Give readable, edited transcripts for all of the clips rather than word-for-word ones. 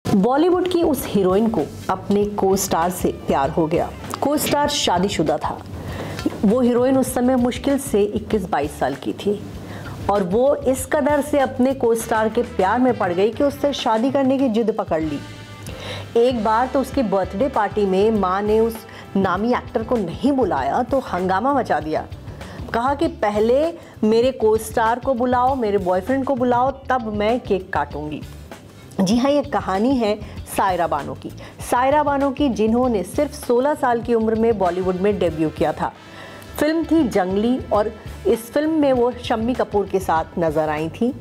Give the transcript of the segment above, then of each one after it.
बॉलीवुड की उस हीरोइन को अपने को स्टार से प्यार हो गया। को स्टार शादीशुदा था। वो हीरोइन उस समय मुश्किल से 21-22 साल की थी और वो इस कदर से अपने को स्टार के प्यार में पड़ गई कि उससे शादी करने की जिद पकड़ ली। एक बार तो उसकी बर्थडे पार्टी में माँ ने उस नामी एक्टर को नहीं बुलाया तो हंगामा मचा दिया। कहा कि पहले मेरे को स्टार को बुलाओ, मेरे बॉयफ्रेंड को बुलाओ, तब मैं केक काटूंगी। जी हाँ, ये कहानी है सायरा बानो की। सायरा बानो की, जिन्होंने सिर्फ 16 साल की उम्र में बॉलीवुड में डेब्यू किया था। फिल्म थी जंगली और इस फिल्म में वो शम्मी कपूर के साथ नजर आई थी।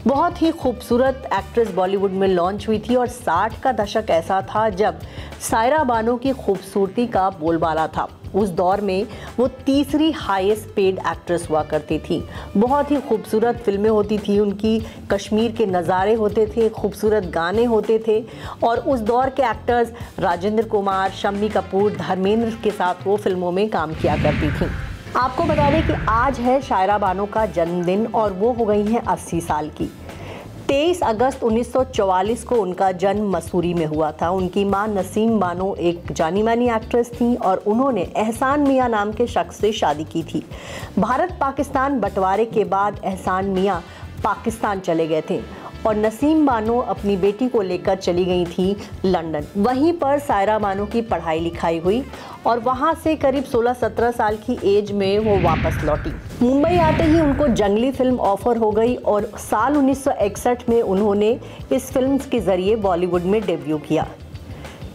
बहुत ही खूबसूरत एक्ट्रेस बॉलीवुड में लॉन्च हुई थी और 60 का दशक ऐसा था जब सायरा बानो की खूबसूरती का बोलबाला था। उस दौर में वो तीसरी हाईएस्ट पेड एक्ट्रेस हुआ करती थी। बहुत ही खूबसूरत फिल्में होती थी उनकी, कश्मीर के नज़ारे होते थे, खूबसूरत गाने होते थे और उस दौर के एक्टर्स राजेंद्र कुमार, शम्मी कपूर, धर्मेंद्र के साथ वो फिल्मों में काम किया करती थी। आपको बता दें कि आज है सायरा बानो का जन्मदिन और वो हो गई हैं 80 साल की। 23 अगस्त 1944 को उनका जन्म मसूरी में हुआ था। उनकी मां नसीम बानो एक जानी मानी एक्ट्रेस थी और उन्होंने एहसान मियां नाम के शख्स से शादी की थी। भारत पाकिस्तान बंटवारे के बाद एहसान मियां पाकिस्तान चले गए थे और नसीम बानो अपनी बेटी को लेकर चली गई थी लंदन। वहीं पर सायरा बानो की पढ़ाई लिखाई हुई और वहां से करीब 16-17 साल की एज में वो वापस लौटी। मुंबई आते ही उनको जंगली फिल्म ऑफर हो गई और साल 1961 में उन्होंने इस फिल्म के जरिए बॉलीवुड में डेब्यू किया।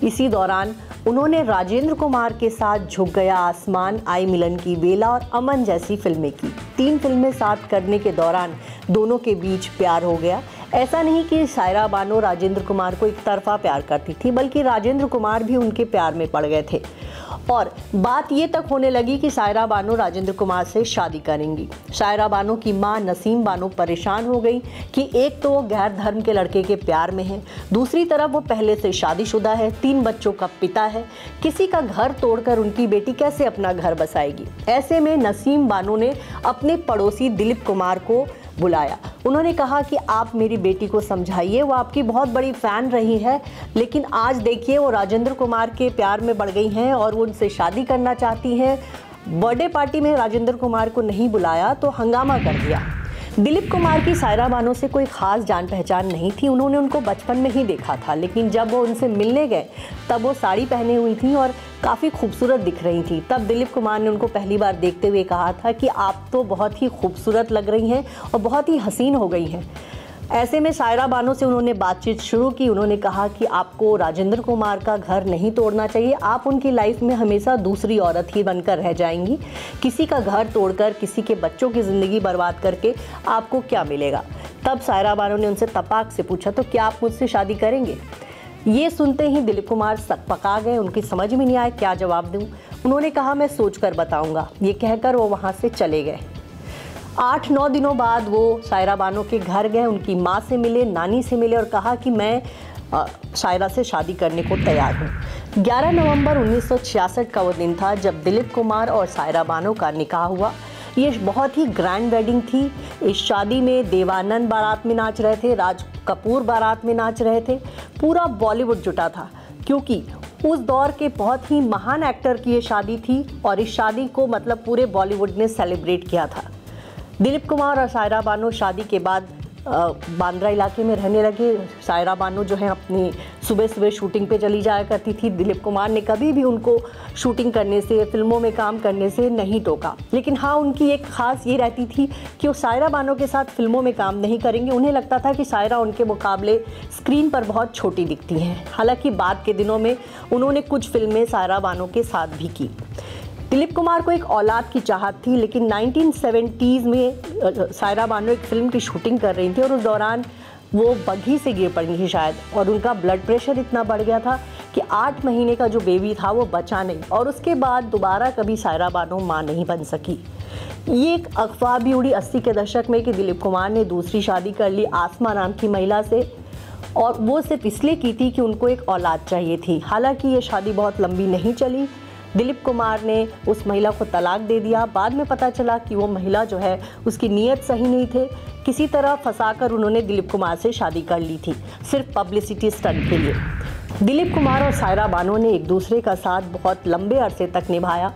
इसी दौरान उन्होंने राजेंद्र कुमार के साथ झुक गया आसमान, आई मिलन की बेला और अमन जैसी फिल्में की। 3 फिल्में साथ करने के दौरान दोनों के बीच प्यार हो गया। ऐसा नहीं कि सायरा बानो राजेंद्र कुमार को एक तरफा प्यार करती थी, बल्कि राजेंद्र कुमार भी उनके प्यार में पड़ गए थे और बात ये तक होने लगी कि सायरा बानो राजेंद्र कुमार से शादी करेंगी। सायरा बानो की मां नसीम बानो परेशान हो गई कि एक तो वो गैर धर्म के लड़के के प्यार में है, दूसरी तरफ वो पहले से शादीशुदा है, 3 बच्चों का पिता है। किसी का घर तोड़कर उनकी बेटी कैसे अपना घर बसाएगी। ऐसे में नसीम बानो ने अपने पड़ोसी दिलीप कुमार को बुलाया। उन्होंने कहा कि आप मेरी बेटी को समझाइए, वो आपकी बहुत बड़ी फ़ैन रही है, लेकिन आज देखिए वो राजेंद्र कुमार के प्यार में पड़ गई हैं और वो उनसे शादी करना चाहती हैं। बर्थडे पार्टी में राजेंद्र कुमार को नहीं बुलाया तो हंगामा कर दिया। दिलीप कुमार की सायरा बानो से कोई ख़ास जान पहचान नहीं थी। उन्होंने उनको बचपन में ही देखा था, लेकिन जब वो उनसे मिलने गए तब वो साड़ी पहने हुई थी और काफ़ी खूबसूरत दिख रही थी। तब दिलीप कुमार ने उनको पहली बार देखते हुए कहा था कि आप तो बहुत ही खूबसूरत लग रही हैं और बहुत ही हसीन हो गई हैं। ऐसे में सायरा बानो से उन्होंने बातचीत शुरू की। उन्होंने कहा कि आपको राजेंद्र कुमार का घर नहीं तोड़ना चाहिए, आप उनकी लाइफ में हमेशा दूसरी औरत ही बनकर रह जाएंगी। किसी का घर तोड़कर, किसी के बच्चों की ज़िंदगी बर्बाद करके आपको क्या मिलेगा। तब सायरा बानो ने उनसे तपाक से पूछा, तो क्या आप मुझसे शादी करेंगे। ये सुनते ही दिलीप कुमार सकपका गए, उनकी समझ में नहीं आया क्या जवाब दूँ। उन्होंने कहा, मैं सोच कर बताऊँगा। ये कहकर वो वहाँ से चले गए। 8-9 दिनों बाद वो सायरा बानो के घर गए, उनकी माँ से मिले, नानी से मिले और कहा कि मैं सायरा से शादी करने को तैयार हूँ। 11 नवंबर 1966 का वो दिन था जब दिलीप कुमार और सायरा बानो का निकाह हुआ। ये बहुत ही ग्रैंड वेडिंग थी। इस शादी में देवानंद बारात में नाच रहे थे, राज कपूर बारात में नाच रहे थे, पूरा बॉलीवुड जुटा था, क्योंकि उस दौर के बहुत ही महान एक्टर की ये शादी थी और इस शादी को मतलब पूरे बॉलीवुड ने सेलिब्रेट किया था। दिलीप कुमार और सायरा बानो शादी के बाद बांद्रा इलाके में रहने लगे। सायरा बानो जो है अपनी सुबह सुबह शूटिंग पे चली जाया करती थी। दिलीप कुमार ने कभी भी उनको शूटिंग करने से, फिल्मों में काम करने से नहीं टोका, लेकिन हाँ उनकी एक ख़ास ये रहती थी कि वो सायरा बानो के साथ फिल्मों में काम नहीं करेंगे। उन्हें लगता था कि सायरा उनके मुकाबले स्क्रीन पर बहुत छोटी दिखती हैं। हालांकि बाद के दिनों में उन्होंने कुछ फिल्में सायरा बानो के साथ भी की। दिलीप कुमार को एक औलाद की चाहत थी, लेकिन 1970s में सायरा बानो एक फिल्म की शूटिंग कर रही थी और उस दौरान वो बग्घी से गिर पड़ी थी शायद, और उनका ब्लड प्रेशर इतना बढ़ गया था कि 8 महीने का जो बेबी था वो बचा नहीं और उसके बाद दोबारा कभी सायरा बानो माँ नहीं बन सकी। ये एक अफवाह भी उड़ी 80 के दशक में कि दिलीप कुमार ने दूसरी शादी कर ली आसमा नाम की महिला से, और वो सिर्फ इसलिए की थी कि उनको एक औलाद चाहिए थी। हालांकि ये शादी बहुत लंबी नहीं चली। दिलीप कुमार ने उस महिला को तलाक दे दिया। बाद में पता चला कि वो महिला जो है उसकी नीयत सही नहीं थे, किसी तरह फंसाकर उन्होंने दिलीप कुमार से शादी कर ली थी, सिर्फ पब्लिसिटी स्टंट के लिए। दिलीप कुमार और सायरा बानो ने एक दूसरे का साथ बहुत लंबे अरसे तक निभाया।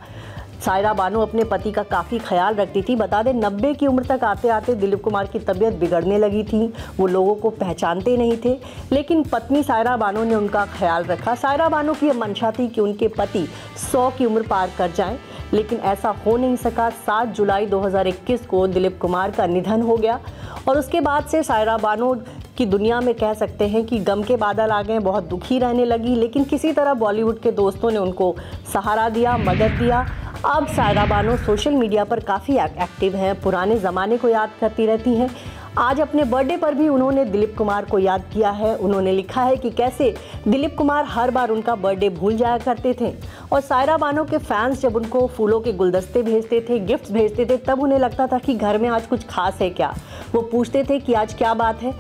सायरा बानो अपने पति का काफ़ी ख्याल रखती थी। बता दें 90 की उम्र तक आते आते दिलीप कुमार की तबीयत बिगड़ने लगी थी, वो लोगों को पहचानते नहीं थे, लेकिन पत्नी सायरा बानो ने उनका ख्याल रखा। सायरा बानो की यह मंशा थी कि उनके पति 100 की उम्र पार कर जाएं, लेकिन ऐसा हो नहीं सका। 7 जुलाई 2021 को दिलीप कुमार का निधन हो गया और उसके बाद से सायरा बानो की दुनिया में कह सकते हैं कि गम के बादल आ गए, बहुत दुखी रहने लगी। लेकिन किसी तरह बॉलीवुड के दोस्तों ने उनको सहारा दिया, मदद दिया। अब सायरा बानो सोशल मीडिया पर काफ़ी एक्टिव हैं, पुराने ज़माने को याद करती रहती हैं। आज अपने बर्थडे पर भी उन्होंने दिलीप कुमार को याद किया है। उन्होंने लिखा है कि कैसे दिलीप कुमार हर बार उनका बर्थडे भूल जाया करते थे और सायरा बानो के फैंस जब उनको फूलों के गुलदस्ते भेजते थे, गिफ्ट्स भेजते थे, तब उन्हें लगता था कि घर में आज कुछ खास है क्या। वो पूछते थे कि आज क्या बात है।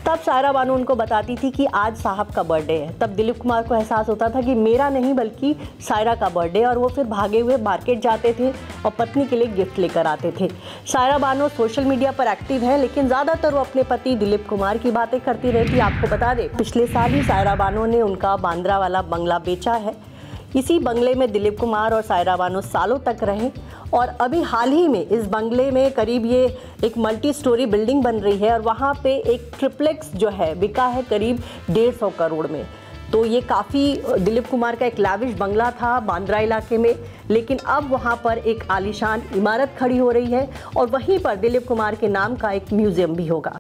तब सायरा बानो उनको बताती थी कि आज साहब का बर्थडे है। तब दिलीप कुमार को एहसास होता था कि मेरा नहीं बल्कि सायरा का बर्थडे, और वो फिर भागे हुए मार्केट जाते थे और पत्नी के लिए गिफ्ट लेकर आते थे। सायरा बानो सोशल मीडिया पर एक्टिव है, लेकिन ज़्यादातर वो अपने पति दिलीप कुमार की बातें करती रहती। आपको बता दें पिछले साल ही सायरा बानो ने उनका बांद्रा वाला बंगला बेचा है। इसी बंगले में दिलीप कुमार और सायरा बानो सालों तक रहे और अभी हाल ही में इस बंगले में करीब ये एक मल्टी स्टोरी बिल्डिंग बन रही है और वहाँ पे एक ट्रिप्लेक्स जो है बिका है करीब 150 करोड़ में। तो ये काफ़ी दिलीप कुमार का एक लाविश बंगला था बांद्रा इलाके में, लेकिन अब वहाँ पर एक आलीशान इमारत खड़ी हो रही है और वहीं पर दिलीप कुमार के नाम का एक म्यूज़ियम भी होगा।